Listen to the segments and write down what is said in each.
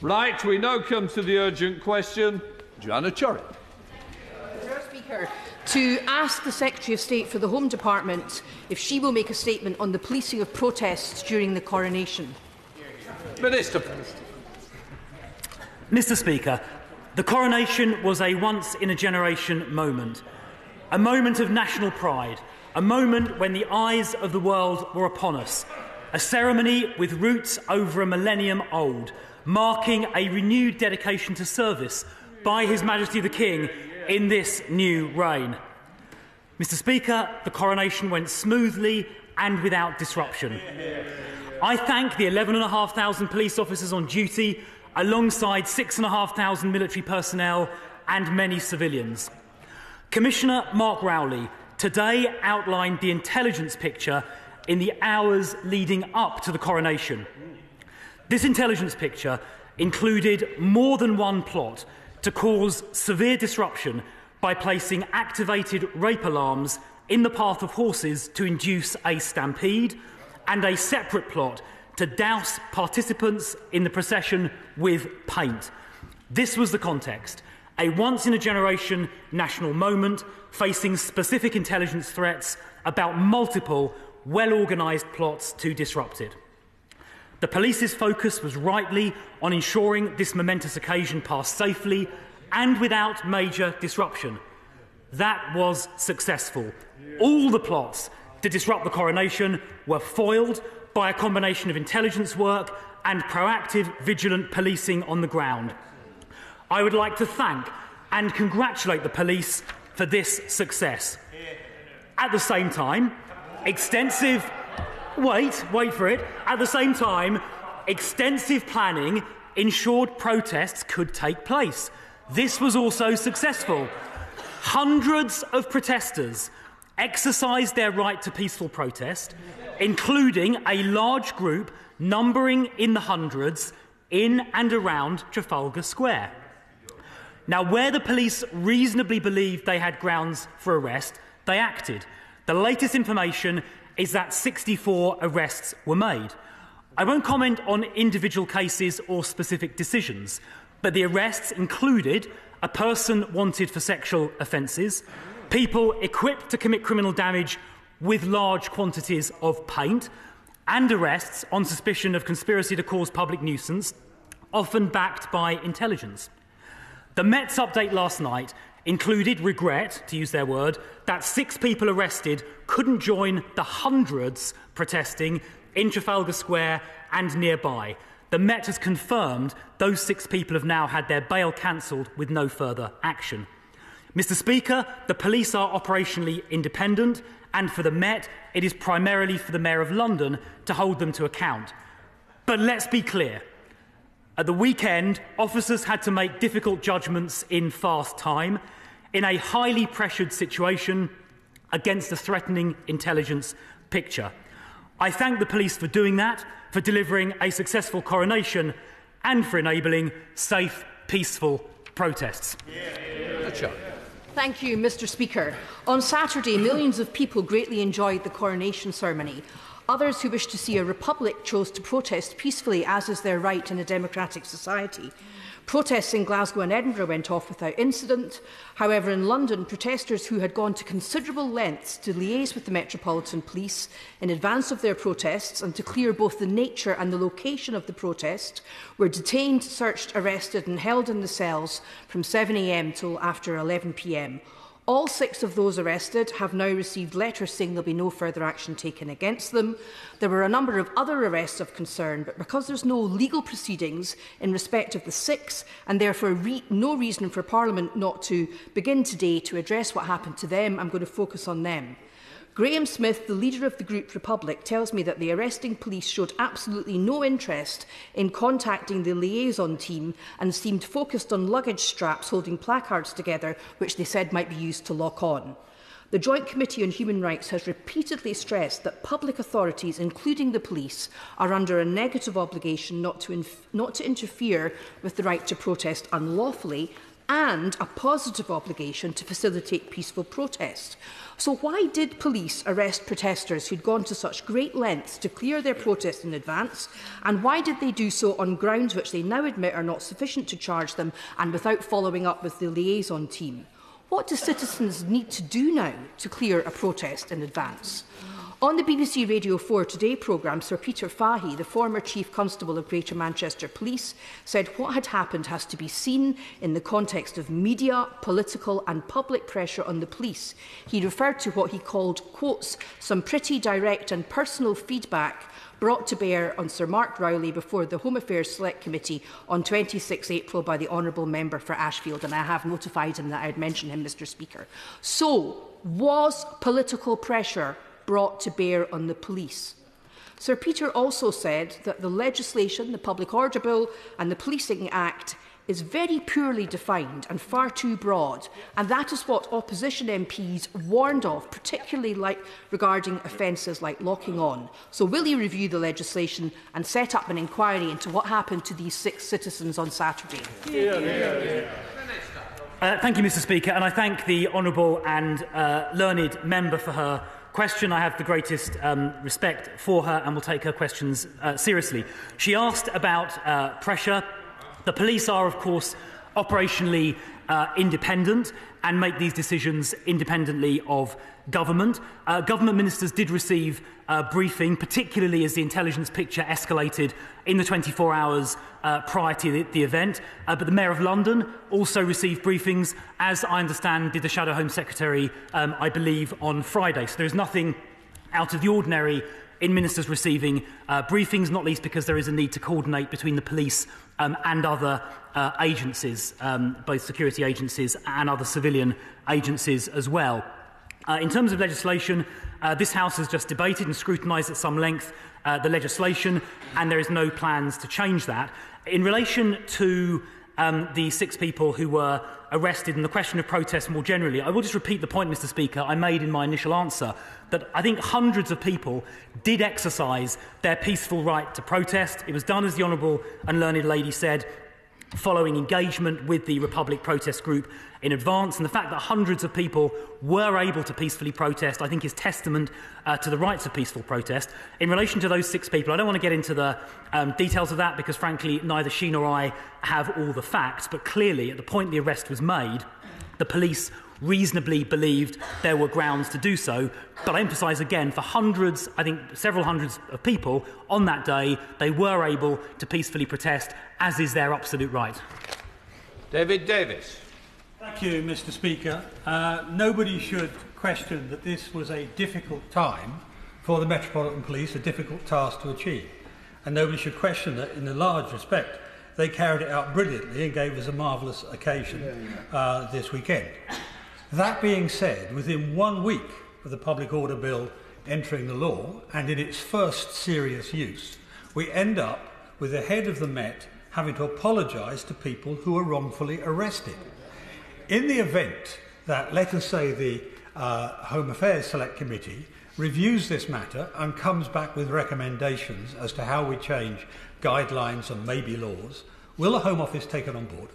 Right, we now come to the urgent question. Joanna Churrick. Mr. Speaker, to ask the Secretary of State for the Home Department if she will make a statement on the policing of protests during the coronation. Minister. Mr. Speaker, the coronation was a once-in-a-generation moment. A moment of national pride. A moment when the eyes of the world were upon us. A ceremony with roots over a millennium old, marking a renewed dedication to service by His Majesty the King in this new reign. Mr. Speaker, the coronation went smoothly and without disruption. I thank the 11,500 police officers on duty, alongside 6,500 military personnel and many civilians. Commissioner Mark Rowley today outlined the intelligence picture in the hours leading up to the coronation. This intelligence picture included more than one plot to cause severe disruption by placing activated rape alarms in the path of horses to induce a stampede, and a separate plot to douse participants in the procession with paint. This was the context: a once-in-a-generation national moment facing specific intelligence threats about multiple, well-organised plots to disrupt it. The police's focus was rightly on ensuring this momentous occasion passed safely and without major disruption. That was successful. All the plots to disrupt the coronation were foiled by a combination of intelligence work and proactive, vigilant policing on the ground. I would like to thank and congratulate the police for this success. At the same time, extensive planning ensured protests could take place. This was also successful. Hundreds of protesters exercised their right to peaceful protest, including a large group numbering in the hundreds in and around Trafalgar Square. Now, where the police reasonably believed they had grounds for arrest, they acted. The latest information is that 64 arrests were made. I won't comment on individual cases or specific decisions, but the arrests included a person wanted for sexual offences, people equipped to commit criminal damage with large quantities of paint, and arrests on suspicion of conspiracy to cause public nuisance, often backed by intelligence. The Met's update last night included regret, to use their word, that 6 people arrested couldn't join the hundreds protesting in Trafalgar Square and nearby. The Met has confirmed those 6 people have now had their bail cancelled with no further action. Mr. Speaker, the police are operationally independent, and for the Met, it is primarily for the Mayor of London to hold them to account. But let's be clear. At the weekend, officers had to make difficult judgments in fast time, in a highly pressured situation against a threatening intelligence picture. I thank the police for doing that, for delivering a successful coronation, and for enabling safe, peaceful protests. Thank you, Mr. Speaker. On Saturday, millions of people greatly enjoyed the coronation ceremony. Others who wish to see a republic chose to protest peacefully, as is their right in a democratic society. Protests in Glasgow and Edinburgh went off without incident. However, in London, protesters who had gone to considerable lengths to liaise with the Metropolitan Police in advance of their protests and to clear both the nature and the location of the protest were detained, searched, arrested and held in the cells from 7 a.m. till after 11 p.m. All 6 of those arrested have now received letters saying there will be no further action taken against them. There were a number of other arrests of concern, but because there is no legal proceedings in respect of the 6, and therefore no reason for Parliament not to begin today to address what happened to them, I'm going to focus on them. Graham Smith, the leader of the group Republic, tells me that the arresting police showed absolutely no interest in contacting the liaison team and seemed focused on luggage straps holding placards together, which they said might be used to lock on. The Joint Committee on Human Rights has repeatedly stressed that public authorities, including the police, are under a negative obligation not to interfere with the right to protest unlawfully, and a positive obligation to facilitate peaceful protest. So why did police arrest protesters who'd gone to such great lengths to clear their protest in advance? And why did they do so on grounds which they now admit are not sufficient to charge them and without following up with the liaison team? What do citizens need to do now to clear a protest in advance? On the BBC Radio 4 Today programme, Sir Peter Fahey, the former Chief Constable of Greater Manchester Police, said what had happened has to be seen in the context of media, political and public pressure on the police. He referred to what he called, quotes, some pretty direct and personal feedback brought to bear on Sir Mark Rowley before the Home Affairs Select Committee on 26 April by the Honourable Member for Ashfield, and I have notified him that I had mentioned him, Mr Speaker. So, was political pressure brought to bear on the police? Sir Peter also said that the legislation, the Public Order Bill and the Policing Act is very poorly defined and far too broad, and that is what opposition MPs warned of, particularly regarding offences like locking on. So will he review the legislation and set up an inquiry into what happened to these 6 citizens on Saturday? Thank you, Mr Speaker, and I thank the honourable and learned member for her question. I have the greatest respect for her and will take her questions seriously. She asked about pressure. The police are, of course, operationally independent and make these decisions independently of government. Government ministers did receive a briefing, particularly as the intelligence picture escalated in the 24 hours prior to the event. But the Mayor of London also received briefings, as I understand did the Shadow Home Secretary, I believe, on Friday. So there is nothing out of the ordinary in ministers receiving briefings, not least because there is a need to coordinate between the police and other agencies, both security agencies and other civilian agencies as well. In terms of legislation, this House has just debated and scrutinised at some length the legislation, and there is no plans to change that. In relation to the 6 people who were arrested and the question of protest more generally, I will just repeat the point, Mr Speaker, I made in my initial answer, that I think hundreds of people did exercise their peaceful right to protest. It was done, as the Honourable and learned lady said, following engagement with the Republic protest group in advance, and the fact that hundreds of people were able to peacefully protest, I think, is testament to the rights of peaceful protest. In relation to those 6 people, I don't want to get into the details of that because, frankly, neither she nor I have all the facts, but clearly, at the point the arrest was made, the police reasonably believed there were grounds to do so. But I emphasise again, for hundreds, I think several hundreds of people on that day, they were able to peacefully protest, as is their absolute right. David Davis. Thank you, Mr Speaker. Nobody should question that this was a difficult time for the Metropolitan Police, a difficult task to achieve. And nobody should question that, in a large respect, they carried it out brilliantly and gave us a marvellous occasion this weekend. That being said, within 1 week of the Public Order Bill entering the law and in its first serious use, we end up with the head of the Met having to apologise to people who were wrongfully arrested. In the event that, let us say, the Home Affairs Select Committee reviews this matter and comes back with recommendations as to how we change guidelines and maybe laws, will the Home Office take it on board?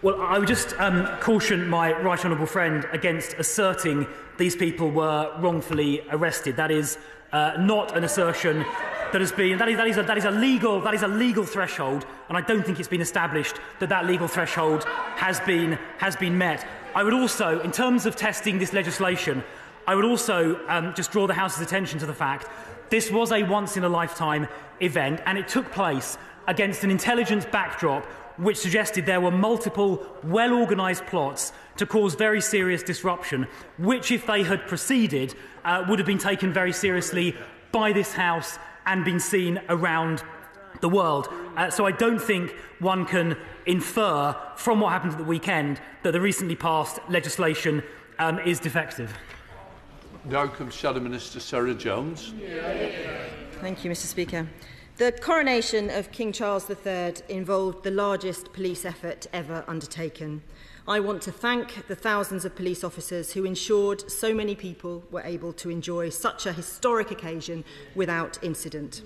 Well, I would just caution my right honourable friend against asserting these people were wrongfully arrested. That is not an assertion that has been. That is a legal threshold, and I don't think it's been established that that legal threshold has been met. I would also, in terms of testing this legislation, I would also just draw the House's attention to the fact this was a once-in-a-lifetime event, and it took place against an intelligence backdrop which suggested there were multiple well-organised plots to cause very serious disruption, which, if they had proceeded, would have been taken very seriously by this House and been seen around the world. So I don't think one can infer from what happened at the weekend that the recently passed legislation is defective. Now comes Shadow Minister Sarah Jones. Thank you, Mr Speaker. The coronation of King Charles III involved the largest police effort ever undertaken. I want to thank the thousands of police officers who ensured so many people were able to enjoy such a historic occasion without incident.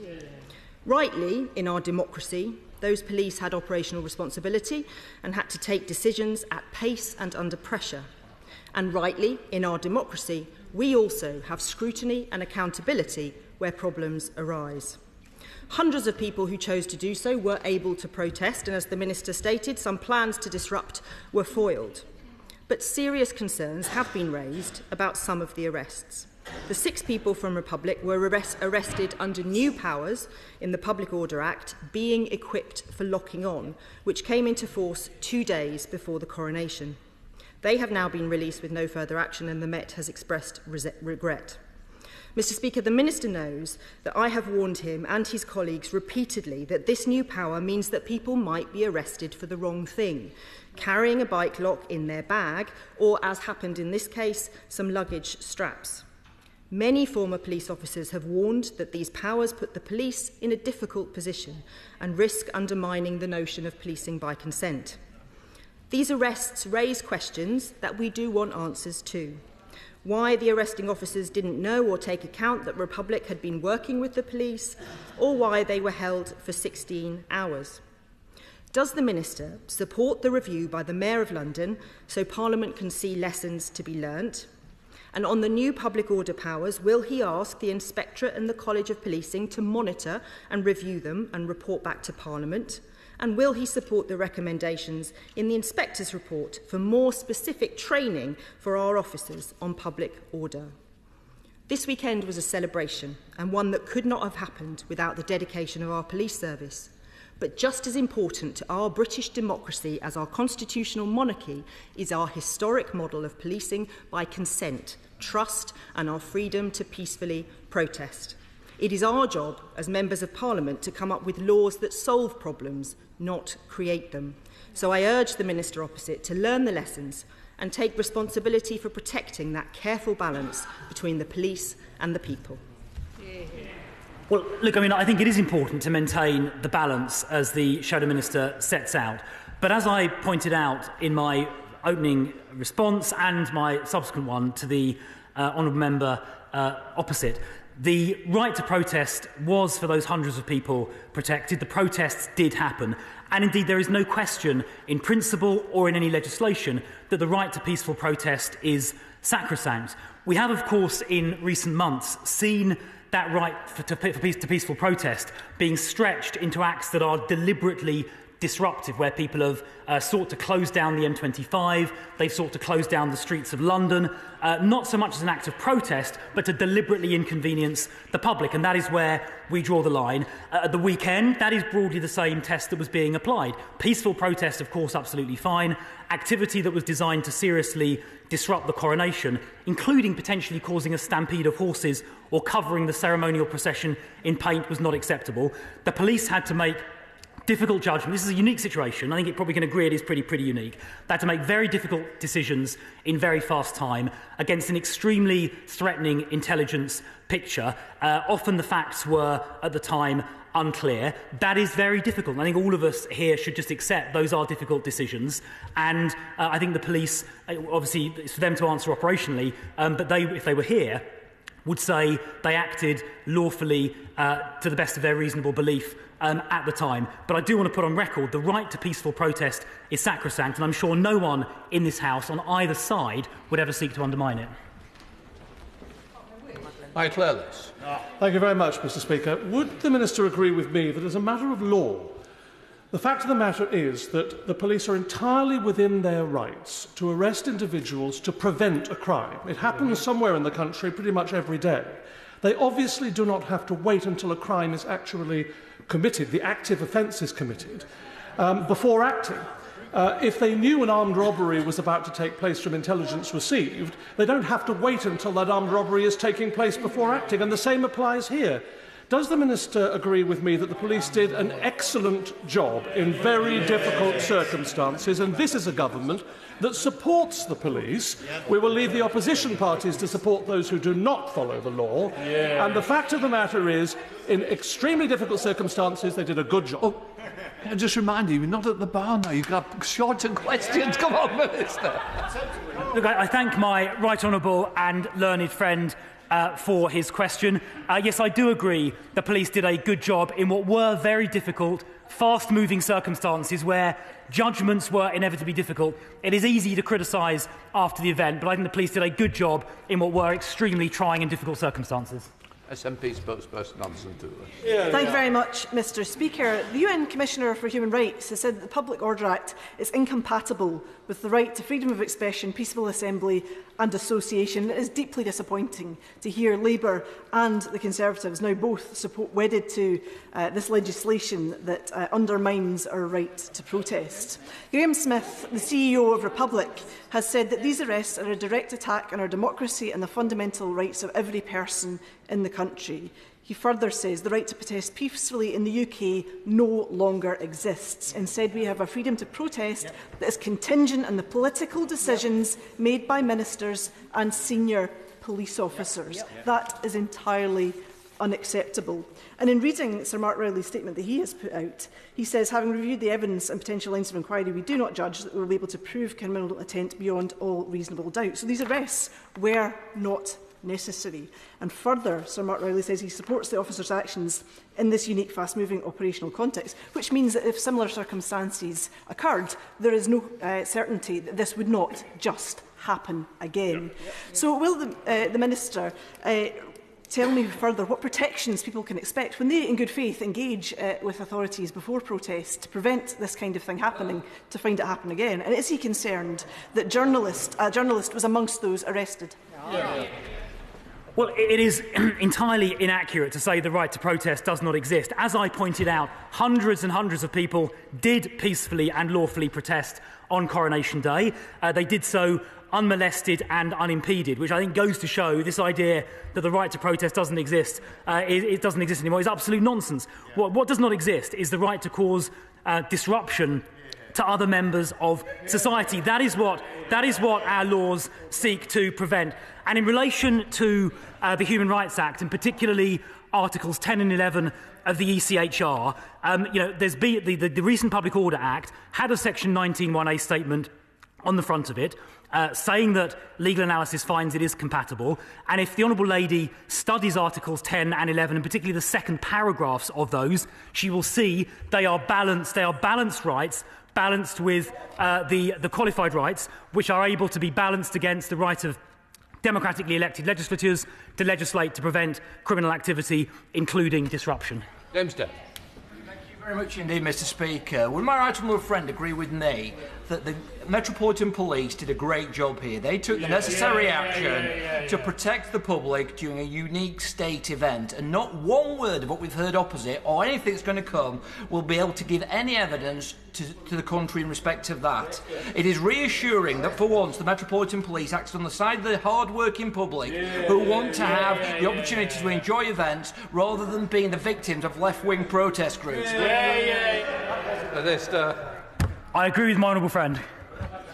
Rightly, in our democracy, those police had operational responsibility and had to take decisions at pace and under pressure. And rightly, in our democracy, we also have scrutiny and accountability where problems arise. Hundreds of people who chose to do so were able to protest, and as the Minister stated, some plans to disrupt were foiled. But serious concerns have been raised about some of the arrests. The 6 people from Republic were arrested under new powers in the Public Order Act, being equipped for locking on, which came into force 2 days before the coronation. They have now been released with no further action, and the Met has expressed regret. Mr. Speaker, the Minister knows that I have warned him and his colleagues repeatedly that this new power means that people might be arrested for the wrong thing, carrying a bike lock in their bag, or, as happened in this case, some luggage straps. Many former police officers have warned that these powers put the police in a difficult position and risk undermining the notion of policing by consent. These arrests raise questions that we do want answers to. Why the arresting officers didn't know or take account that Republic had been working with the police, or why they were held for 16 hours. Does the Minister support the review by the Mayor of London so Parliament can see lessons to be learnt? And on the new public order powers, will he ask the Inspectorate and the College of Policing to monitor and review them and report back to Parliament? And will he support the recommendations in the Inspector's report for more specific training for our officers on public order? This weekend was a celebration, and one that could not have happened without the dedication of our police service. But just as important to our British democracy as our constitutional monarchy is our historic model of policing by consent, trust, and our freedom to peacefully protest. It is our job as members of Parliament to come up with laws that solve problems, not create them. So I urge the Minister opposite to learn the lessons and take responsibility for protecting that careful balance between the police and the people. Well, look, I think it is important to maintain the balance as the Shadow Minister sets out. But as I pointed out in my opening response and my subsequent one to the honourable member opposite, the right to protest was, for those hundreds of people, protected. The protests did happen. And indeed, there is no question in principle or in any legislation that the right to peaceful protest is sacrosanct. We have, of course, in recent months seen that right to peaceful protest being stretched into acts that are deliberately disruptive, where people have sought to close down the M25, they've sought to close down the streets of London, not so much as an act of protest, but to deliberately inconvenience the public. And that is where we draw the line. At the weekend, that is broadly the same test that was being applied. Peaceful protest, of course, absolutely fine. Activity that was designed to seriously disrupt the coronation, including potentially causing a stampede of horses or covering the ceremonial procession in paint, was not acceptable. The police had to make difficult judgment. This is a unique situation. I think it probably can agree it is pretty unique. They had to make very difficult decisions in very fast time against an extremely threatening intelligence picture. Often the facts were, at the time, unclear. That is very difficult. I think all of us here should just accept those are difficult decisions. And I think the police, obviously, it's for them to answer operationally, but they, if they were here, would say they acted lawfully to the best of their reasonable belief at the time. But I do want to put on record the right to peaceful protest is sacrosanct, and I'm sure no one in this House on either side would ever seek to undermine it. Thank you very much, Mr. Speaker. Would the Minister agree with me that as a matter of law, the fact of the matter is that the police are entirely within their rights to arrest individuals to prevent a crime? It happens somewhere in the country pretty much every day. They obviously do not have to wait until a crime is actually committed, the active offence is committed, before acting. If they knew an armed robbery was about to take place from intelligence received, they don't have to wait until that armed robbery is taking place before acting, and the same applies here. Does the Minister agree with me that the police did an excellent job in very difficult circumstances, and this is a government that supports the police? We will leave the opposition parties to support those who do not follow the law. And the fact of the matter is, in extremely difficult circumstances, they did a good job. Oh, I just remind you, you're not at the bar now. You've got shorter questions. Come on, Minister. Look, I thank my right honourable and learned friend for his question. Yes, I do agree the police did a good job in what were very difficult fast-moving circumstances where judgments were inevitably difficult. It is easy to criticise after the event, but I think the police did a good job in what were extremely trying and difficult circumstances. SNP spokesperson Anderson. Thank you very much, Mr. Speaker. The UN Commissioner for Human Rights has said that the Public Order Act is incompatible with the right to freedom of expression, peaceful assembly and association. It is deeply disappointing to hear Labour and the Conservatives now both wedded to this legislation that undermines our right to protest. Graham Smith, the CEO of Republic, has said that these arrests are a direct attack on our democracy and the fundamental rights of every person in the country. He further says the right to protest peacefully in the UK no longer exists. Instead, we have a freedom to protest that is contingent on the political decisions made by ministers and senior police officers. That is entirely unacceptable. And in reading Sir Mark Rowley's statement that he has put out, he says, having reviewed the evidence and potential lines of inquiry, we do not judge that we will be able to prove criminal intent beyond all reasonable doubt. So these arrests were not necessary. And further, Sir Mark Rowley says he supports the officers' actions in this unique, fast-moving operational context, which means that if similar circumstances occurred, there is no certainty that this would not just happen again. So will the Minister tell me further what protections people can expect when they, in good faith, engage with authorities before protest to prevent this kind of thing happening, to find it happen again? And is he concerned that a journalist was amongst those arrested? Well, it is entirely inaccurate to say the right to protest does not exist. As I pointed out, hundreds and hundreds of people did peacefully and lawfully protest on Coronation Day. They did so unmolested and unimpeded, which I think goes to show this idea that the right to protest doesn't exist, it doesn't exist anymore, is absolute nonsense. What does not exist is the right to cause disruption to other members of society. That is what our laws seek to prevent. And in relation to the Human Rights Act, and particularly Articles 10 and 11 of the ECHR, there's been the recent Public Order Act had a Section 19(1)A statement on the front of it, saying that legal analysis finds it is compatible. And if the Honourable Lady studies Articles 10 and 11, and particularly the second paragraphs of those, she will see they are balanced rights, balanced with the qualified rights, which are able to be balanced against the right of democratically elected legislatures to legislate to prevent criminal activity, including disruption. James Dale. Thank you very much indeed, Mr. Speaker. Would my right honourable friend agree with me that the Metropolitan Police did a great job here? They took the necessary action to protect the public during a unique state event, and not one word of what we've heard opposite or anything that's going to come will be able to give any evidence to the country in respect of that. It is reassuring that for once the Metropolitan Police acted on the side of the hard-working public who want to have the opportunity to enjoy events rather than being the victims of left-wing protest groups. I agree with my honourable friend.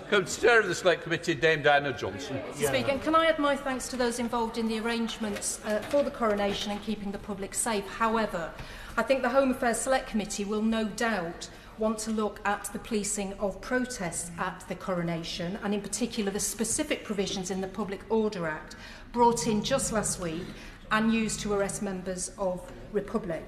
Chair of the Select Committee, Dame Diana Johnson. Mr. Speaker, and can I add my thanks to those involved in the arrangements for the coronation and keeping the public safe. However, I think the Home Affairs Select Committee will no doubt want to look at the policing of protests at the coronation, and in particular the specific provisions in the Public Order Act brought in just last week and used to arrest members of Republic.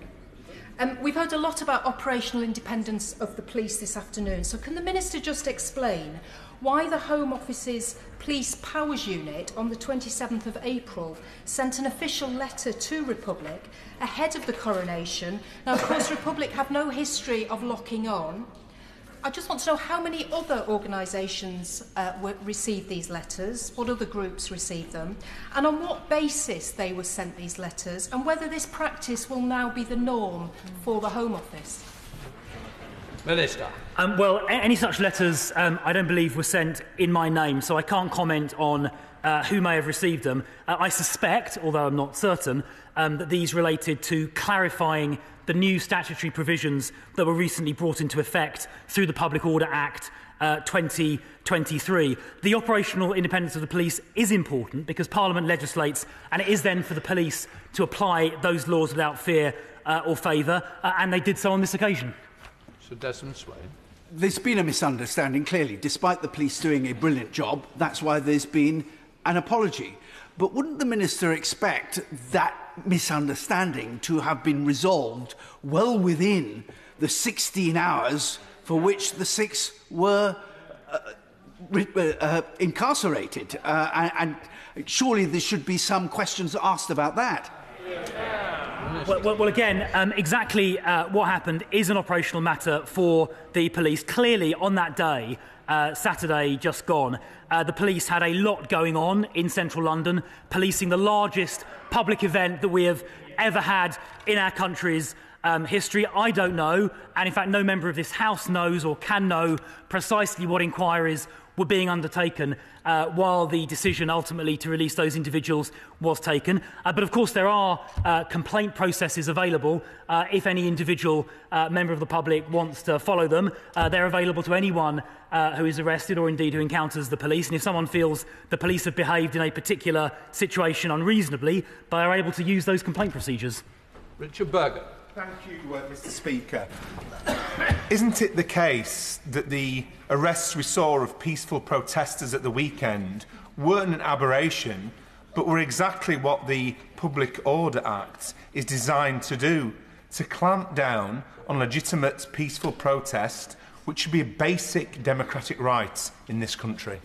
We've heard a lot about operational independence of the police this afternoon, so can the Minister just explain why the Home Office's Police Powers Unit on the 27th of April sent an official letter to Republic ahead of the coronation? Now, of course, Republic have no history of locking on. I just want to know how many other organisations received these letters, what other groups received them, and on what basis they were sent these letters, and whether this practice will now be the norm for the Home Office. Minister. Well, any such letters, I don't believe, were sent in my name, so I can't comment on who may have received them. I suspect, although I'm not certain, that these related to clarifying the new statutory provisions that were recently brought into effect through the Public Order Act 2023. The operational independence of the police is important because Parliament legislates, and it is then for the police to apply those laws without fear or favour, and they did so on this occasion. Sir Desmond Swain. There's been a misunderstanding, clearly. Despite the police doing a brilliant job, that's why there's been an apology. But wouldn't the Minister expect that misunderstanding to have been resolved well within the 16 hours for which the 6 were incarcerated. And surely there should be some questions asked about that. Well, again, exactly what happened is an operational matter for the police. Clearly, on that day, Saturday just gone, the police had a lot going on in central London, policing the largest public event that we have ever had in our country's history. I don't know, and in fact no member of this House knows or can know precisely what inquiries were being undertaken while the decision ultimately to release those individuals was taken. But of course there are complaint processes available. If any individual member of the public wants to follow them, they're available to anyone who is arrested or indeed who encounters the police. And if someone feels the police have behaved in a particular situation unreasonably, they are able to use those complaint procedures. Richard Berger. Thank you, Mr. Speaker. Isn't it the case that the arrests we saw of peaceful protesters at the weekend weren't an aberration, but were exactly what the Public Order Act is designed to do, to clamp down on legitimate peaceful protest, which should be a basic democratic right in this country?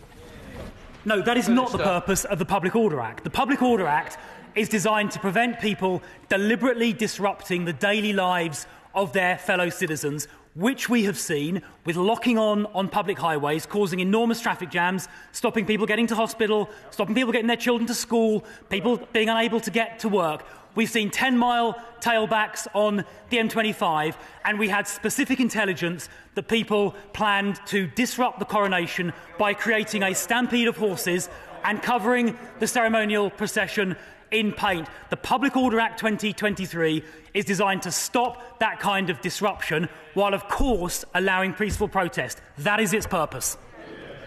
No, that is not the purpose of the Public Order Act. The Public Order Act is designed to prevent people deliberately disrupting the daily lives of their fellow citizens, which we have seen with locking on public highways, causing enormous traffic jams, stopping people getting to hospital, stopping people getting their children to school, people being unable to get to work. We've seen 10-mile tailbacks on the M25, and we had specific intelligence that people planned to disrupt the coronation by creating a stampede of horses and covering the ceremonial procession in paint. The Public Order Act 2023 is designed to stop that kind of disruption while, of course, allowing peaceful protest. That is its purpose.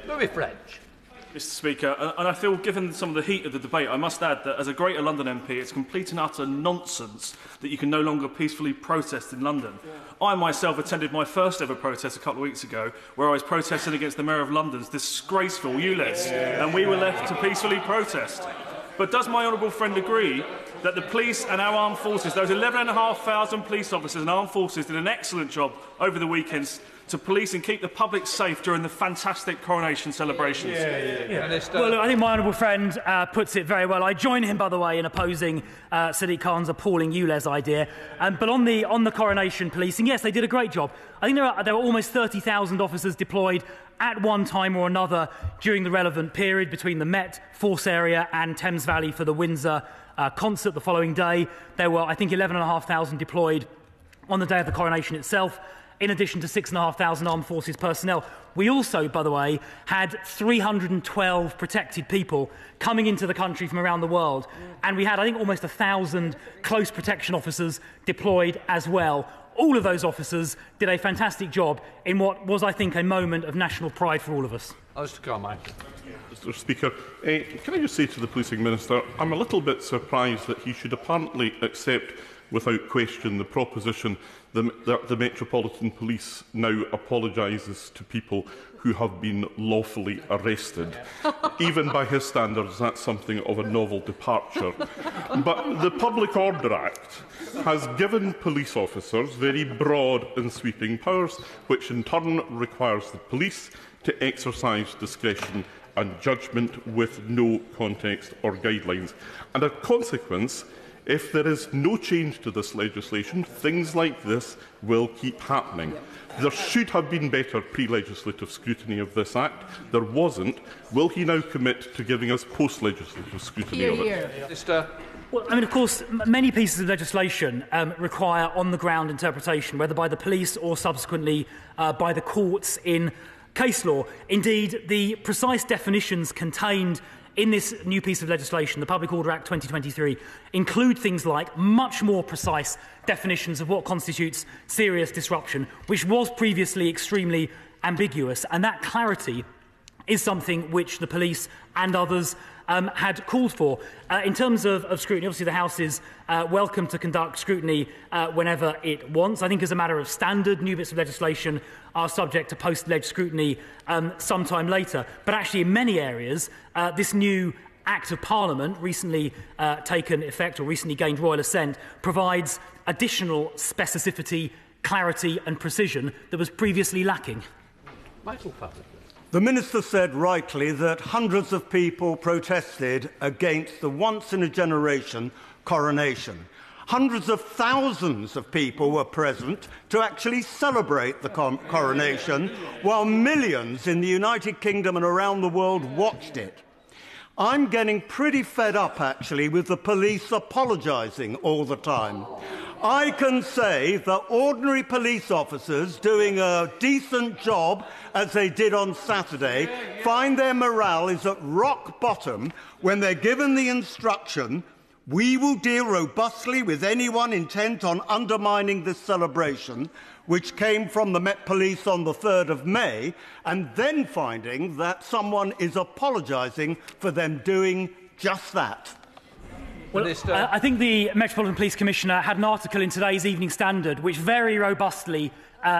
Louis French. Mr. Speaker, and I feel, given some of the heat of the debate, I must add that as a Greater London MP, it's complete and utter nonsense that you can no longer peacefully protest in London. Yeah. I myself attended my first ever protest a couple of weeks ago, where I was protesting against the Mayor of London's disgraceful ULEZ, and we were left to peacefully protest. But does my honourable friend agree that the police and our armed forces, those 11,500 police officers and armed forces, did an excellent job over the weekends to police and keep the public safe during the fantastic coronation celebrations? Well, look, I think my honourable friend puts it very well. I join him, by the way, in opposing Sadiq Khan's appalling ULEZ idea. But on the coronation policing, yes, they did a great job. I think there were almost 30,000 officers deployed at one time or another during the relevant period between the Met Force area and Thames Valley for the Windsor concert the following day. There were, I think, 11,500 deployed on the day of the coronation itself, in addition to 6,500 armed forces personnel. We also, by the way, had 312 protected people coming into the country from around the world. And we had, I think, almost 1,000 close protection officers deployed as well. All of those officers did a fantastic job in what was, I think, a moment of national pride for all of us. Mr. Carmike. Mr. Speaker, can I just say to the Policing Minister, I'm a little bit surprised that he should apparently accept without question the proposition that the Metropolitan Police now apologises to people who have been lawfully arrested. Even by his standards, that's something of a novel departure. But the Public Order Act has given police officers very broad and sweeping powers, which in turn requires the police to exercise discretion and judgment with no context or guidelines. And a consequence, if there is no change to this legislation, things like this will keep happening. There should have been better pre-legislative scrutiny of this Act. There wasn't. Will he now commit to giving us post-legislative scrutiny of it? Well, I mean, of course, many pieces of legislation require on-the-ground interpretation, whether by the police or subsequently by the courts in case law. Indeed, the precise definitions contained in this new piece of legislation, the Public Order Act 2023, include things like much more precise definitions of what constitutes serious disruption, which was previously extremely ambiguous. And that clarity is something which the police and others had called for. In terms of scrutiny, obviously the House is welcome to conduct scrutiny whenever it wants. I think as a matter of standard, new bits of legislation are subject to post-leg scrutiny sometime later. But actually in many areas, this new Act of Parliament, recently taken effect or recently gained royal assent, provides additional specificity clarity and precision that was previously lacking. Michael Fowler. The Minister said rightly that hundreds of people protested against the once-in-a-generation coronation. Hundreds of thousands of people were present to actually celebrate the coronation, while millions in the United Kingdom and around the world watched it. I'm getting pretty fed up, actually, with the police apologising all the time. I can say that ordinary police officers doing a decent job, as they did on Saturday, find their morale is at rock bottom when they're given the instruction, "We will deal robustly with anyone intent on undermining this celebration," which came from the Met Police on the 3rd of May, and then finding that someone is apologising for them doing just that. Well, I think the Metropolitan Police Commissioner had an article in today's Evening Standard which very robustly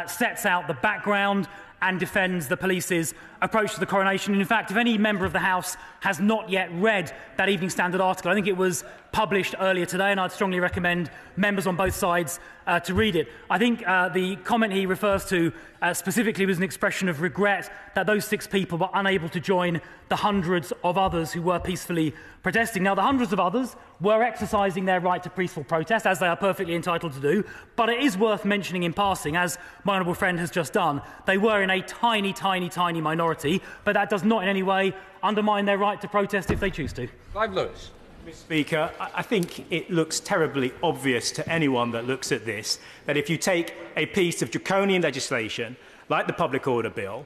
sets out the background and defends the police's approach to the coronation. And in fact, if any member of the House has not yet read that Evening Standard article, I think it was published earlier today, and I'd strongly recommend members on both sides to read it. I think the comment he refers to specifically was an expression of regret that those 6 people were unable to join the hundreds of others who were peacefully protesting. Now, the hundreds of others were exercising their right to peaceful protest, as they are perfectly entitled to do, but it is worth mentioning in passing, as my honourable friend has just done, they were in a tiny, tiny, tiny minority, but that does not in any way undermine their right to protest if they choose to. Clive Lewis. Mr. Speaker, I think it looks terribly obvious to anyone that looks at this that if you take a piece of draconian legislation like the Public Order Bill,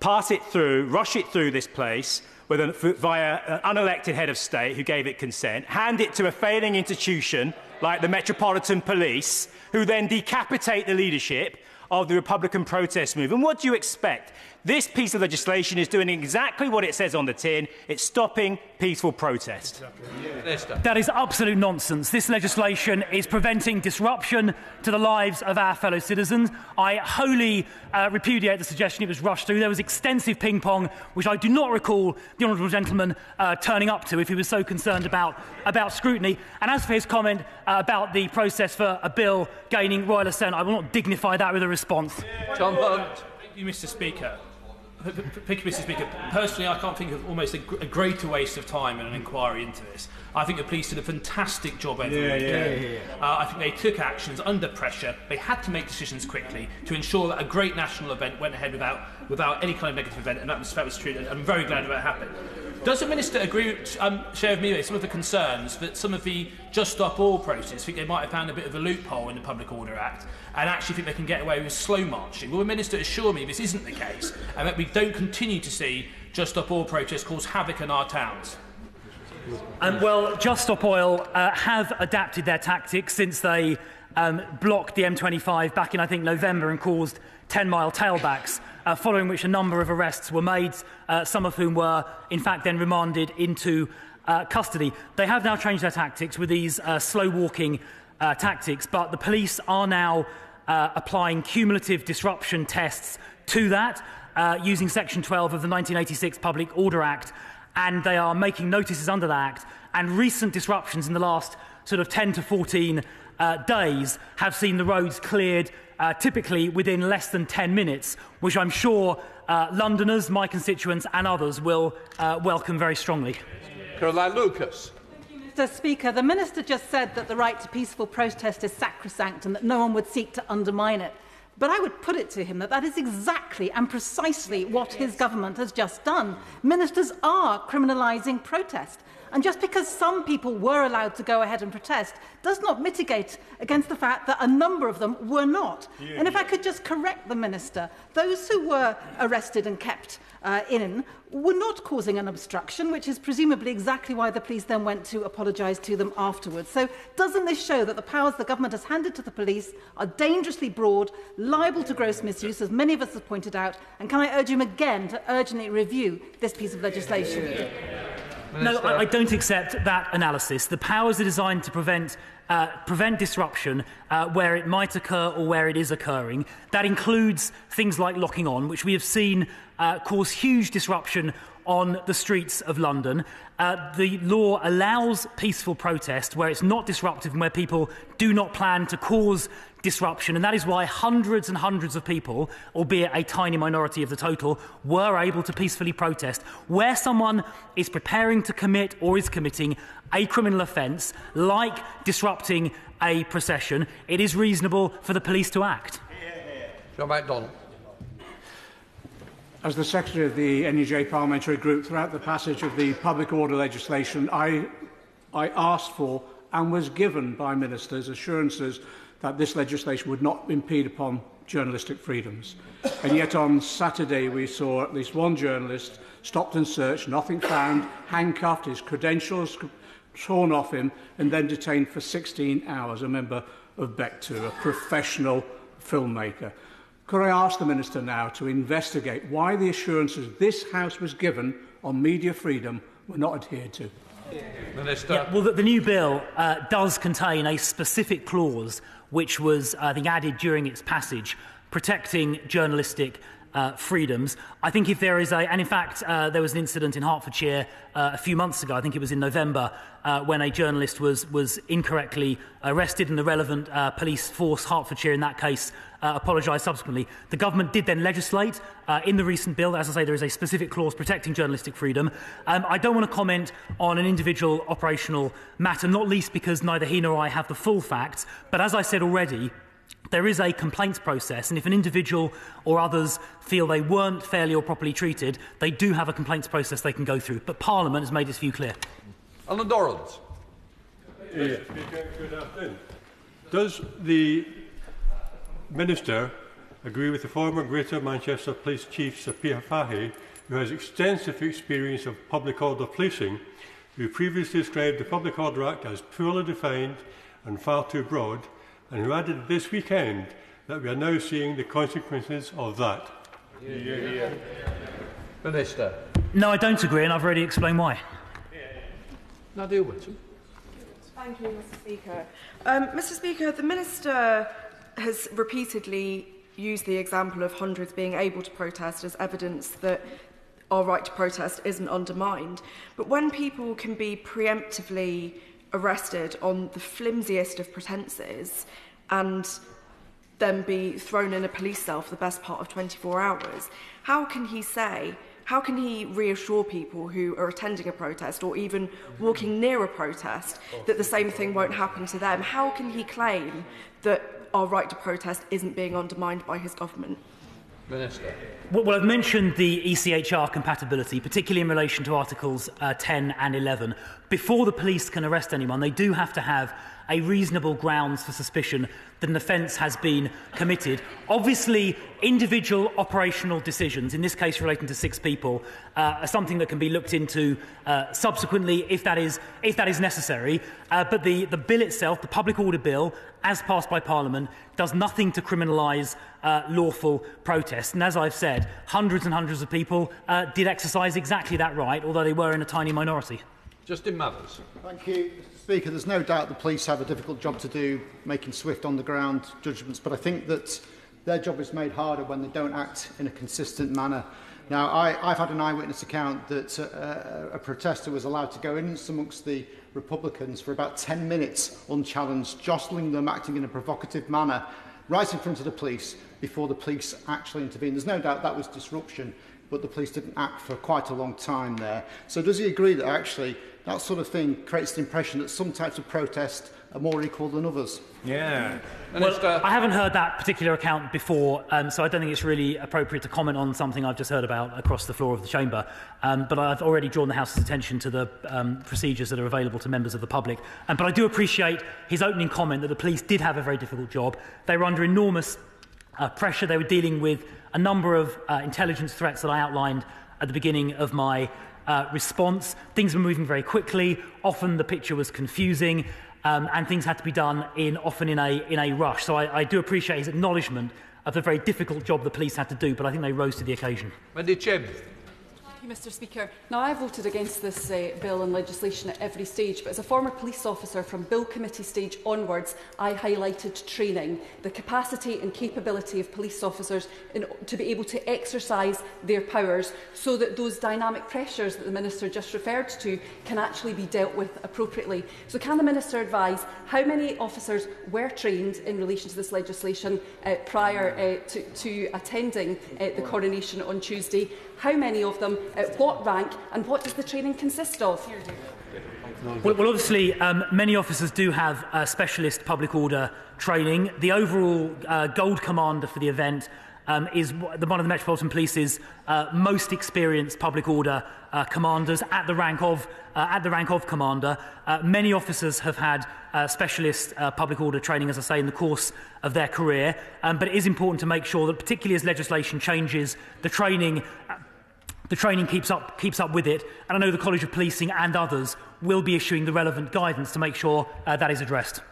pass it through, rush it through this place via an unelected head of state who gave it consent, hand it to a failing institution like the Metropolitan Police, who then decapitate the leadership of the Republican protest movement, what do you expect? This piece of legislation is doing exactly what it says on the tin. It's stopping peaceful protest. That is absolute nonsense. This legislation is preventing disruption to the lives of our fellow citizens. I wholly repudiate the suggestion it was rushed through. There was extensive ping-pong, which I do not recall the honourable gentleman turning up to if he was so concerned about scrutiny. And as for his comment about the process for a bill gaining royal assent, I will not dignify that with a response. John Hunt. Thank you, Mr. Speaker. Thank you, Mr. Speaker. Personally, I can't think of almost a greater waste of time in an inquiry into this. I think the police did a fantastic job over the weekend. I think they took actions under pressure. They had to make decisions quickly to ensure that a great national event went ahead without any kind of negative event, and that was true. And I'm very glad that happened. Does the Minister agree, share with me some of the concerns that some of the Just Stop All protests think they might have found a bit of a loophole in the Public Order Act and actually think they can get away with slow marching? Will the Minister assure me this isn't the case and that we don't continue to see Just Stop All protests cause havoc in our towns? Well, Just Stop Oil have adapted their tactics since they blocked the M25 back in, I think, November and caused 10-mile tailbacks, following which a number of arrests were made, some of whom were, in fact, then remanded into custody. They have now changed their tactics with these slow-walking tactics, but the police are now applying cumulative disruption tests to that, using Section 12 of the 1986 Public Order Act, and they are making notices under that Act. And recent disruptions in the last sort of 10 to 14 days have seen the roads cleared typically within less than 10 minutes, which I'm sure Londoners, my constituents and others will welcome very strongly. Caroline Lucas. Mr. Speaker, the Minister just said that the right to peaceful protest is sacrosanct and that no one would seek to undermine it. But I would put it to him that that is exactly and precisely what his government has just done. Ministers are criminalising protest. And just because some people were allowed to go ahead and protest does not mitigate against the fact that a number of them were not. And if I could just correct the Minister, those who were arrested and kept in were not causing an obstruction, which is presumably exactly why the police then went to apologise to them afterwards. So doesn't this show that the powers the government has handed to the police are dangerously broad, liable to gross misuse, as many of us have pointed out? And can I urge him again to urgently review this piece of legislation? No, I don't accept that analysis. The powers are designed to prevent disruption where it might occur or where it is occurring. That includes things like locking on, which we have seen cause huge disruption on the streets of London. The law allows peaceful protest where it's not disruptive and where people do not plan to cause disruption, and that is why hundreds and hundreds of people, albeit a tiny minority of the total, were able to peacefully protest. Where someone is preparing to commit or is committing a criminal offence, like disrupting a procession, it is reasonable for the police to act. John MacDonald. As the Secretary of the NUJ Parliamentary Group, throughout the passage of the public order legislation, I asked for and was given by ministers assurances that this legislation would not impede upon journalistic freedoms. And yet on Saturday we saw at least one journalist stopped and searched, nothing found, handcuffed, his credentials torn off him, and then detained for 16 hours, a member of BEC2, a professional filmmaker. Could I ask the Minister now to investigate why the assurances this House was given on media freedom were not adhered to? Minister. Yeah, well, the new bill does contain a specific clause which was, I think, added during its passage, protecting journalistic freedoms. I think if there is and in fact, there was an incident in Hertfordshire a few months ago, I think it was in November, when a journalist was incorrectly arrested, and the relevant police force, Hertfordshire in that case, apologised subsequently. The government did then legislate in the recent bill. As I say, there is a specific clause protecting journalistic freedom. I don't want to comment on an individual operational matter, not least because neither he nor I have the full facts, but as I said already, there is a complaints process, and if an individual or others feel they weren't fairly or properly treated, they do have a complaints process they can go through. But Parliament has made its view clear. Alan Dorrans. Good afternoon. Does the Minister agree with the former Greater Manchester Police Chief Sapir Fahy, who has extensive experience of public order policing, who previously described the Public Order Act as poorly defined and far too broad, and who added this weekend that we are now seeing the consequences of that? Minister. No, I don't agree, and I've already explained why. Nadia Whittam. Thank you, Mr. Speaker. Mr. Speaker, the Minister has repeatedly used the example of hundreds being able to protest as evidence that our right to protest isn't undermined. But when people can be preemptively arrested on the flimsiest of pretences and then be thrown in a police cell for the best part of 24 hours, how can he reassure people who are attending a protest or even walking near a protest that the same thing won't happen to them? How can he claim that our right to protest isn't being undermined by his government? Minister. Well, I've mentioned the ECHR compatibility, particularly in relation to Articles 10 and 11. Before the police can arrest anyone, they do have to have a reasonable grounds for suspicion that an offence has been committed. Obviously, individual operational decisions, in this case relating to 6 people, are something that can be looked into subsequently if that is necessary. But the bill itself, the Public Order Bill, as passed by Parliament, does nothing to criminalise lawful protest. And as I've said, hundreds and hundreds of people did exercise exactly that right, although they were in a tiny minority. Justin Mathers. Thank you, Mr. Speaker. There's no doubt the police have a difficult job to do, making swift on-the-ground judgments, but I think that their job is made harder when they don't act in a consistent manner. Now, I've had an eyewitness account that a protester was allowed to go in amongst the Republicans for about 10 minutes unchallenged, jostling them, acting in a provocative manner, right in front of the police before the police actually intervened. There's no doubt that was disruption, but the police didn't act for quite a long time there. So does he agree that actually that sort of thing creates the impression that some types of protest are more equal than others? Yeah. Well, I haven't heard that particular account before, so I don't think it's really appropriate to comment on something I've just heard about across the floor of the chamber. But I've already drawn the House's attention to the procedures that are available to members of the public. But I do appreciate his opening comment that the police did have a very difficult job. They were under enormous pressure. They were dealing with a number of intelligence threats that I outlined at the beginning of my response. Things were moving very quickly. Often the picture was confusing. And things had to be done often in a rush. So I do appreciate his acknowledgement of the very difficult job the police had to do, but I think they rose to the occasion. Wendy Chim. Thank you, Mr Speaker. Now, I voted against this bill and legislation at every stage, but as a former police officer from Bill Committee stage onwards, I highlighted training, the capacity and capability of police officers to be able to exercise their powers so that those dynamic pressures that the Minister just referred to can actually be dealt with appropriately. So can the Minister advise how many officers were trained in relation to this legislation prior to attending the coronation on Tuesday? How many of them, at what rank, and what does the training consist of? Well, obviously, many officers do have specialist public order training. The overall gold commander for the event is one of the Metropolitan Police's most experienced public order commanders at the rank of commander. Many officers have had specialist public order training, as I say, in the course of their career. But it is important to make sure that, particularly as legislation changes, the training keeps up with it. And I know the College of Policing and others will be issuing the relevant guidance to make sure that is addressed.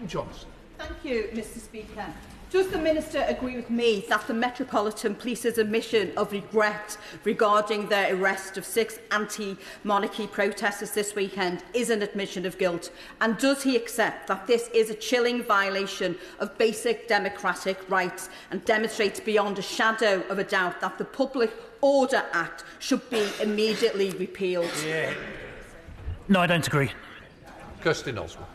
Johnson. Thank you, Mr Speaker. Does the Minister agree with me that the Metropolitan Police's admission of regret regarding their arrest of 6 anti-monarchy protesters this weekend is an admission of guilt? And does he accept that this is a chilling violation of basic democratic rights and demonstrates beyond a shadow of a doubt that the Public Order Act should be immediately repealed? No, I don't agree. Kirsty Oswald.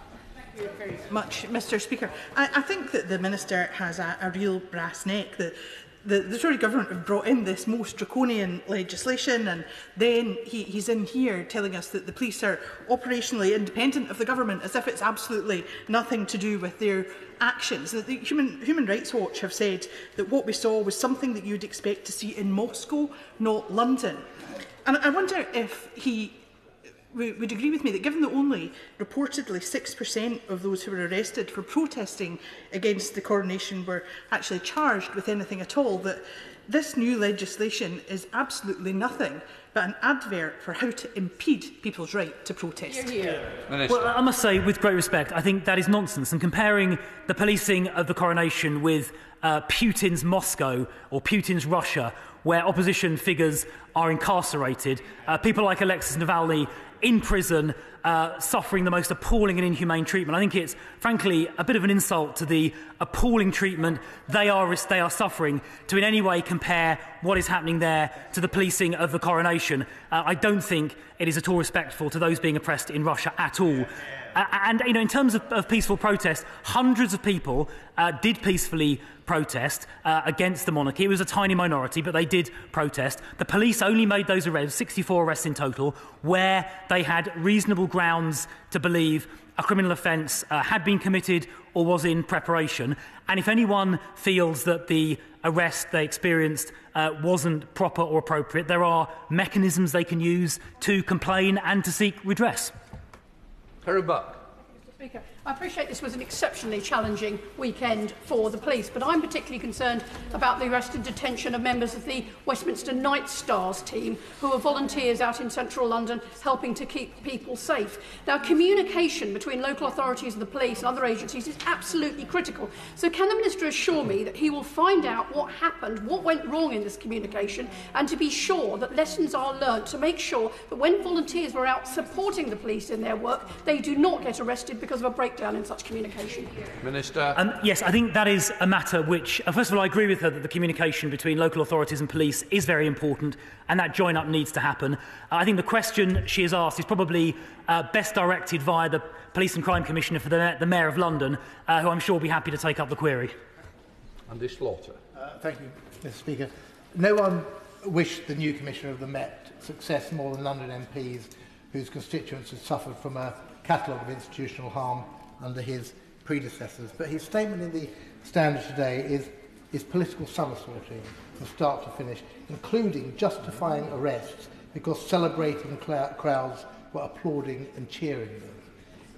Thank you very much, Mr Speaker. I think that the Minister has a real brass neck. The Tory government have brought in this most draconian legislation, and then he's in here telling us that the police are operationally independent of the government, as if it's absolutely nothing to do with their actions. The Human Rights Watch have said that what we saw was something that you'd expect to see in Moscow, not London. And I wonder if he would agree with me that, given that only reportedly 6% of those who were arrested for protesting against the coronation were actually charged with anything at all, that this new legislation is absolutely nothing but an advert for how to impede people's right to protest. Well, I must say, with great respect, I think that is nonsense. And comparing the policing of the coronation with Putin's Moscow or Putin's Russia, where opposition figures are incarcerated, people like Alexei Navalny in prison, suffering the most appalling and inhumane treatment. I think it's, frankly, a bit of an insult to the appalling treatment they are suffering to in any way compare what is happening there to the policing of the coronation. I don't think it is at all respectful to those being oppressed in Russia at all. And, in terms of peaceful protest, hundreds of people did peacefully protest against the monarchy. It was a tiny minority, but they did protest. The police only made those arrests, 64 arrests in total, where they had reasonable grounds to believe a criminal offence had been committed or was in preparation. And if anyone feels that the arrest they experienced wasn't proper or appropriate, there are mechanisms they can use to complain and to seek redress. Mr Speaker, I appreciate this was an exceptionally challenging weekend for the police, but I'm particularly concerned about the arrest and detention of members of the Westminster Night Stars team, who are volunteers out in central London helping to keep people safe. Now, communication between local authorities and the police and other agencies is absolutely critical. So can the Minister assure me that he will find out what happened, what went wrong in this communication, and to be sure that lessons are learnt to make sure that when volunteers were out supporting the police in their work, they do not get arrested because of a breakdown in such communication? Minister. Yes, I think that is a matter which, first of all, I agree with her that the communication between local authorities and police is very important, and that join-up needs to happen. I think the question she has asked is probably best directed via the Police and Crime Commissioner for the Mayor of London, who I'm sure will be happy to take up the query. Andy Slaughter. Thank you, Mr Speaker. No one wished the new Commissioner of the Met success more than London MPs whose constituents had suffered from a catalogue of institutional harm under his predecessors. But his statement in the Standard today is political somersaulting from start to finish, including justifying arrests because celebrating crowds were applauding and cheering them.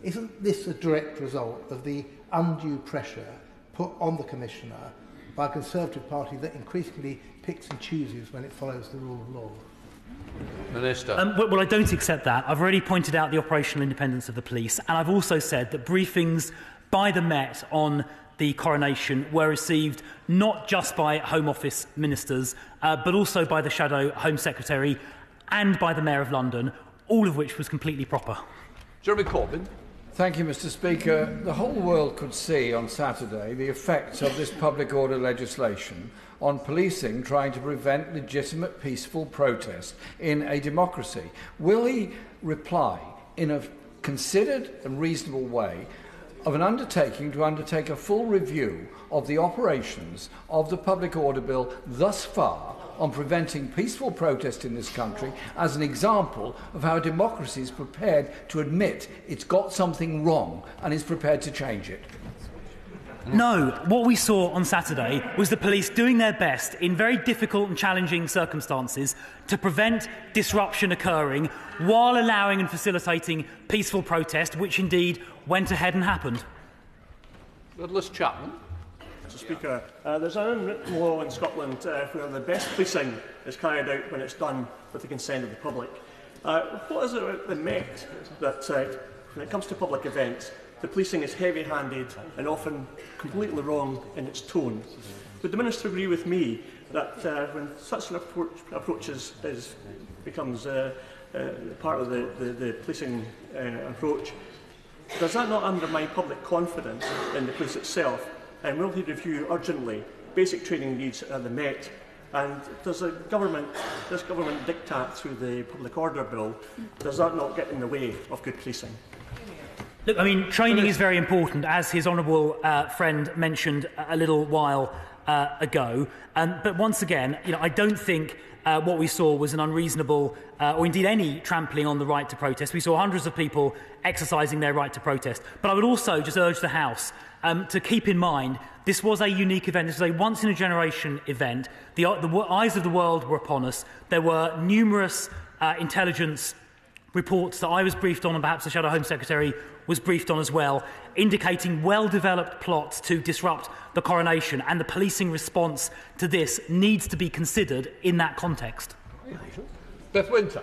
Isn't this a direct result of the undue pressure put on the Commissioner by a Conservative Party that increasingly picks and chooses when it follows the rule of law? Minister. Well, I don't accept that. I've already pointed out the operational independence of the police, and I've also said that briefings by the Met on the coronation were received not just by Home Office ministers, but also by the Shadow Home Secretary and by the Mayor of London, all of which was completely proper. Jeremy Corbyn. Thank you, Mr. Speaker. The whole world could see on Saturday the effects of this public order legislation on policing trying to prevent legitimate peaceful protest in a democracy. Will he reply in a considered and reasonable way of an undertaking to undertake a full review of the operations of the public order bill thus far on preventing peaceful protest in this country as an example of how democracy is prepared to admit it's got something wrong and is prepared to change it? No, what we saw on Saturday was the police doing their best in very difficult and challenging circumstances to prevent disruption occurring while allowing and facilitating peaceful protest, which indeed went ahead and happened. Douglas Chapman. Mr. Speaker, there's an unwritten law in Scotland where the best policing is carried out when it's done with the consent of the public. What is it about the Met that, when it comes to public events, the policing is heavy-handed and often completely wrong in its tone? Would the Minister agree with me that when such an approach becomes part of the policing approach, does that not undermine public confidence in the police itself? And will he review urgently basic training needs at the Met? And does this government diktat through the public order bill, does that not get in the way of good policing? Look, I mean, training is very important, as his honourable friend mentioned a little while ago. But once again, I don't think what we saw was an unreasonable or indeed any trampling on the right to protest. We saw hundreds of people exercising their right to protest. But I would also just urge the House to keep in mind this was a unique event. This was a once-in-a-generation event. The eyes of the world were upon us. There were numerous intelligence reports that I was briefed on, and perhaps the Shadow Home Secretary was briefed on as well, indicating well-developed plots to disrupt the coronation, and the policing response to this needs to be considered in that context. Beth Winter.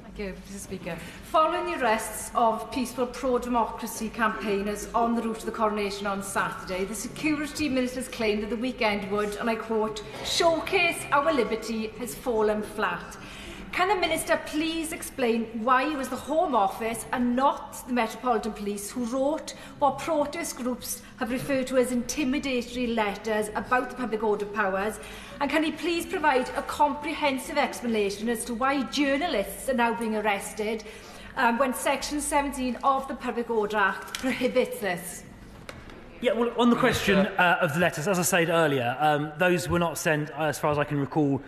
Thank you, Mr. Speaker. Following the arrests of peaceful pro-democracy campaigners on the route to the coronation on Saturday, the Security Ministers claimed that the weekend would, and I quote, showcase our liberty has fallen flat. Can the Minister please explain why it was the Home Office and not the Metropolitan Police who wrote what protest groups have referred to as intimidatory letters about the public order powers? And can he please provide a comprehensive explanation as to why journalists are now being arrested when Section 17 of the Public Order Act prohibits this? Yeah, well, on the question of the letters, as I said earlier, those were not sent, as far as I can recall,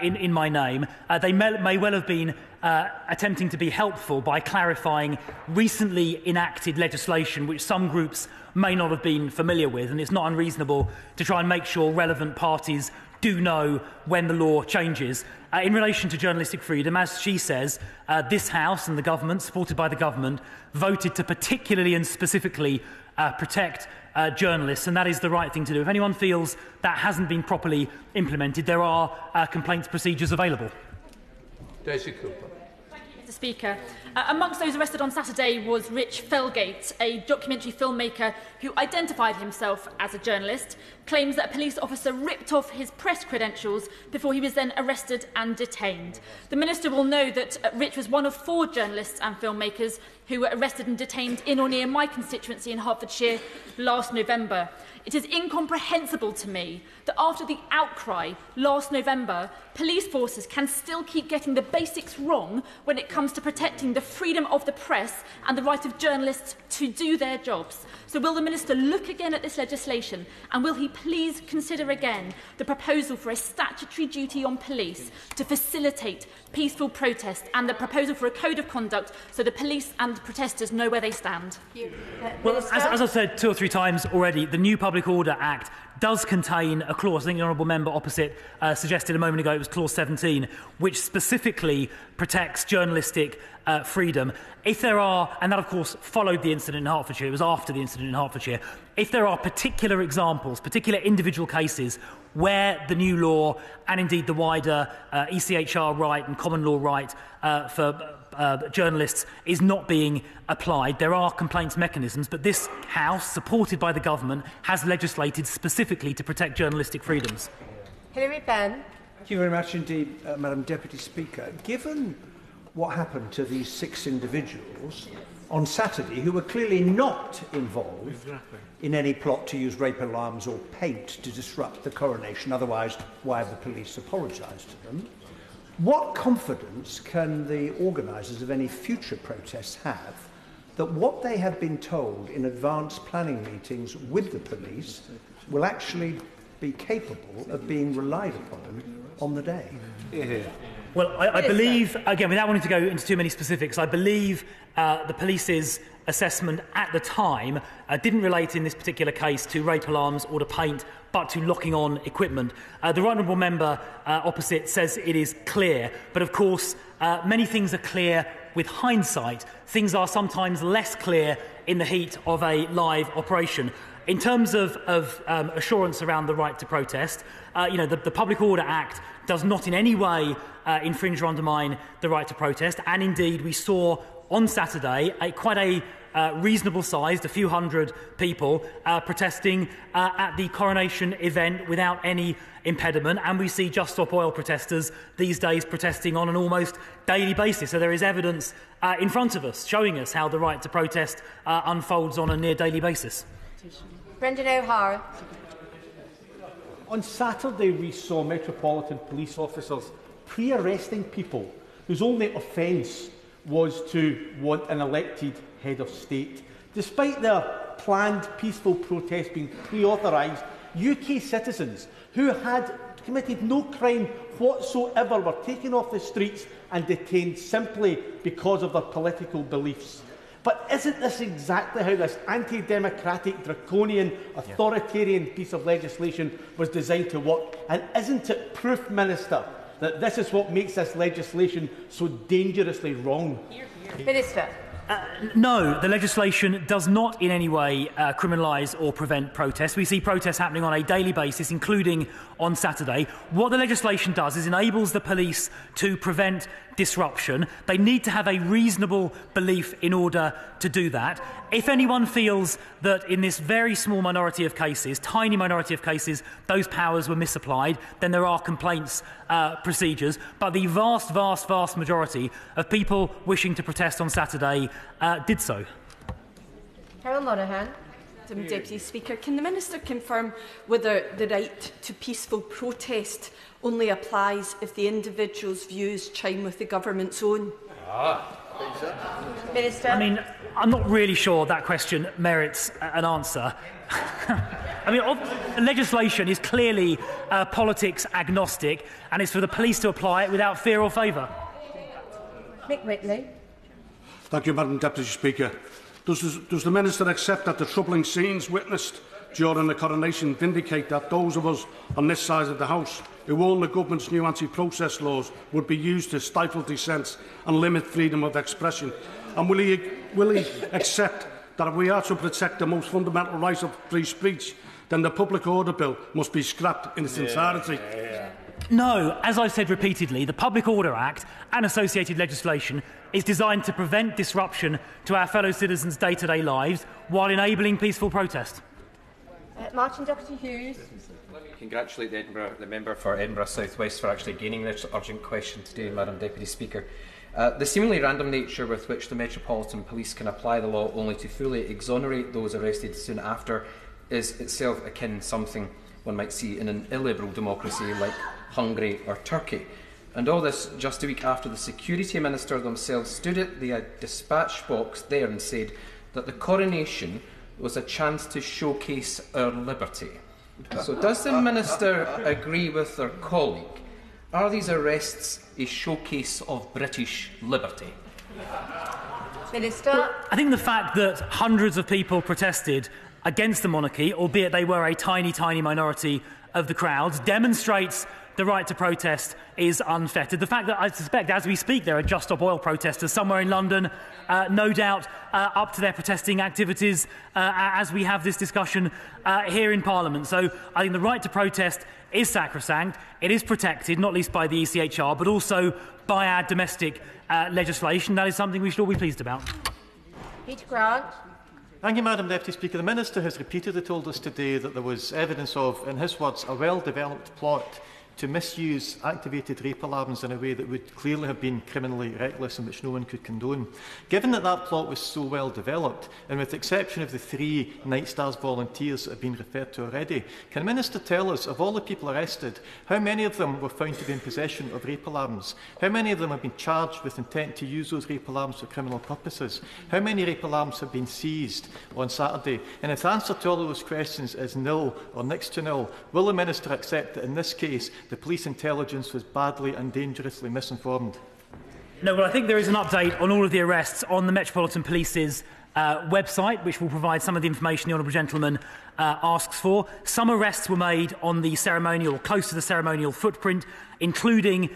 in my name. They may well have been attempting to be helpful by clarifying recently enacted legislation which some groups may not have been familiar with, and it's not unreasonable to try and make sure relevant parties do know when the law changes. In relation to journalistic freedom, as she says, this House and the government, supported by the government, voted to particularly and specifically protect journalists, and that is the right thing to do. If anyone feels that hasn't been properly implemented, there are complaints procedures available. Daisy Cooper. Mr. Speaker, amongst those arrested on Saturday was Rich Felgate, a documentary filmmaker who identified himself as a journalist, claims that a police officer ripped off his press credentials before he was then arrested and detained. The Minister will know that Rich was one of 4 journalists and filmmakers who were arrested and detained in or near my constituency in Hertfordshire last November. It is incomprehensible to me that after the outcry last November, police forces can still keep getting the basics wrong when it comes to protecting the freedom of the press and the right of journalists to do their jobs. So will the Minister look again at this legislation, and will he please consider again the proposal for a statutory duty on police to facilitate peaceful protest and the proposal for a code of conduct so the police and protesters know where they stand? Well, as I've said 2 or 3 times already, the new Public Order Act does contain a clause, I think the honourable member opposite suggested a moment ago it was clause 17, which specifically protects journalistic freedom. If there are, and that of course followed the incident in Hertfordshire, it was after the incident in Hertfordshire, if there are particular examples, particular individual cases where the new law and indeed the wider ECHR right and common law right for journalists is not being applied, there are complaints mechanisms, but this House, supported by the government, has legislated specifically to protect journalistic freedoms. Hilary Benn. Thank you very much indeed, Madam Deputy Speaker. Given what happened to these 6 individuals on Saturday who were clearly not involved in any plot to use rape alarms or paint to disrupt the coronation. Otherwise, why have the police apologised to them? What confidence can the organisers of any future protests have that what they have been told in advanced planning meetings with the police will actually be capable of being relied upon on the day? Well, I believe, again, without wanting to go into too many specifics, I believe the police's assessment at the time didn't relate in this particular case to rape alarms or to paint, but to locking on equipment. The right honourable member opposite says it is clear, but of course many things are clear with hindsight. Things are sometimes less clear in the heat of a live operation. In terms of assurance around the right to protest, the Public Order Act does not in any way infringe or undermine the right to protest, and indeed we saw on Saturday quite a reasonable-sized, a few hundred people protesting at the coronation event without any impediment, and we see Just Stop Oil protesters these days protesting on an almost daily basis. So there is evidence in front of us showing us how the right to protest unfolds on a near daily basis. Brendan O'Hara. On Saturday, we saw Metropolitan Police officers pre-arresting people whose only offence was to want an elected head of state. Despite their planned peaceful protest being pre-authorised, UK citizens who had committed no crime whatsoever were taken off the streets and detained simply because of their political beliefs. But isn't this exactly how this anti-democratic, draconian, authoritarian piece of legislation was designed to work? And isn't it proof, Minister, that this is what makes this legislation so dangerously wrong? Minister. No, the legislation does not in any way criminalise or prevent protests. We see protests happening on a daily basis, including on Saturday. What the legislation does is enables the police to prevent disruption. They need to have a reasonable belief in order to do that. If anyone feels that in this very small minority of cases, tiny minority of cases, those powers were misapplied, then there are complaints procedures. But the vast majority of people wishing to protest on Saturday did so. Carol Monaghan. Deputy Speaker, can the Minister confirm whether the right to peaceful protest only applies if the individual's views chime with the government's own? Minister. I mean, I'm not really sure that question merits an answer. I mean, legislation is clearly politics agnostic, and it's for the police to apply it without fear or favour. Mick Whitley. Thank you, Madam Deputy Speaker. Does the Minister accept that the troubling scenes witnessed during the coronation vindicate that those of us on this side of the House who own the government's new anti-process laws would be used to stifle dissent and limit freedom of expression? And will he accept that if we are to protect the most fundamental right of free speech, then the Public Order Bill must be scrapped in its entirety? No, as I've said repeatedly, the Public Order Act and associated legislation is designed to prevent disruption to our fellow citizens' day-to-day lives while enabling peaceful protest. Martin Doherty Hughes. Let me congratulate the member for Edinburgh South West for actually gaining this urgent question today, Madam Deputy Speaker. The seemingly random nature with which the Metropolitan Police can apply the law only to fully exonerate those arrested soon after is itself akin something one might see in an illiberal democracy like Hungary or Turkey. And all this just a week after the Security Minister themselves stood at the dispatch box there and said that the coronation was a chance to showcase our liberty. So does the Minister agree with their colleague? Are these arrests a showcase of British liberty? Minister. Well, I think the fact that hundreds of people protested against the monarchy, albeit they were a tiny minority of the crowds, demonstrates the right to protest is unfettered. The fact that I suspect as we speak there are Just Stop Oil protesters somewhere in London, no doubt up to their protesting activities as we have this discussion here in Parliament. So I think the right to protest is sacrosanct. It is protected, not least by the ECHR, but also by our domestic legislation. That is something we should all be pleased about. Peter Grant. Thank you, Madam Deputy Speaker. The Minister has repeatedly told us today that there was evidence of, in his words, a well-developed plot to misuse activated rape alarms in a way that would clearly have been criminally reckless and which no one could condone. Given that that plot was so well developed, and with the exception of the 3 Night Stars volunteers that have been referred to already, can the Minister tell us, of all the people arrested, how many of them were found to be in possession of rape alarms? How many of them have been charged with intent to use those rape alarms for criminal purposes? How many rape alarms have been seized on Saturday? And if the answer to all of those questions is nil or next to nil, will the Minister accept that in this case the police intelligence was badly and dangerously misinformed? No, well, I think there is an update on all of the arrests on the Metropolitan Police's website, which will provide some of the information the Honourable Gentleman asks for. Some arrests were made on the ceremonial, close to the ceremonial footprint, including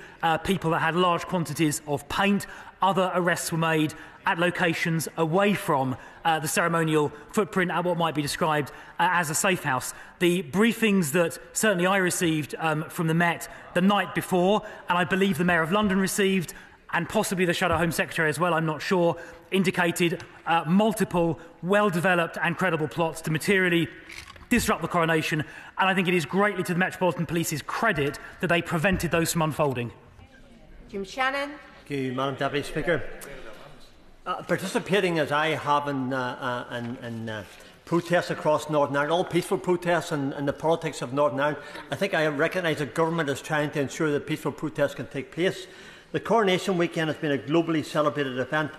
people that had large quantities of paint. Other arrests were made at locations away from the ceremonial footprint at what might be described as a safe house. The briefings that certainly I received from the Met the night before, and I believe the Mayor of London received, and possibly the Shadow Home Secretary as well, I'm not sure, indicated multiple well-developed and credible plots to materially disrupt the coronation, and I think it is greatly to the Metropolitan Police's credit that they prevented those from unfolding. Jim Shannon. Thank you, Madam Deputy Speaker. Participating as I have in protests across Northern Ireland, all peaceful protests in the politics of Northern Ireland, I think I recognise that government is trying to ensure that peaceful protests can take place. The coronation weekend has been a globally celebrated event,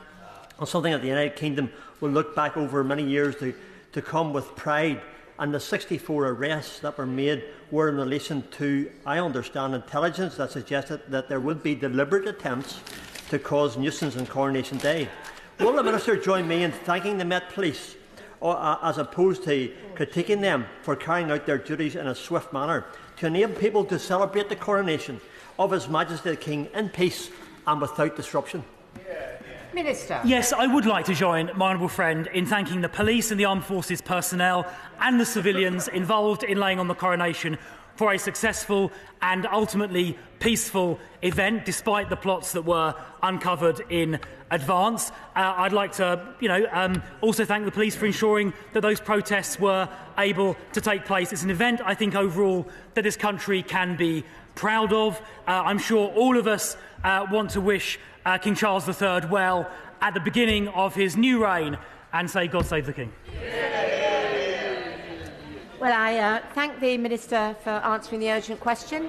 and something that the United Kingdom will look back over many years to come with pride. And the 64 arrests that were made were in relation to, I understand, intelligence that suggested that there would be deliberate attempts to cause nuisance on Coronation Day. Will the Minister join me in thanking the Met Police, as opposed to critiquing them for carrying out their duties in a swift manner, to enable people to celebrate the coronation of His Majesty the King in peace and without disruption? Minister. Yes, I would like to join my honourable friend in thanking the police and the armed forces personnel and the civilians involved in laying on the coronation for a successful and ultimately peaceful event, despite the plots that were uncovered in advance. I'd like to, also thank the police for ensuring that those protests were able to take place. It's an event, I think, overall, that this country can be proud of. I'm sure all of us want to wish King Charles III well at the beginning of his new reign and say, God save the King. Well, I thank the Minister for answering the urgent question.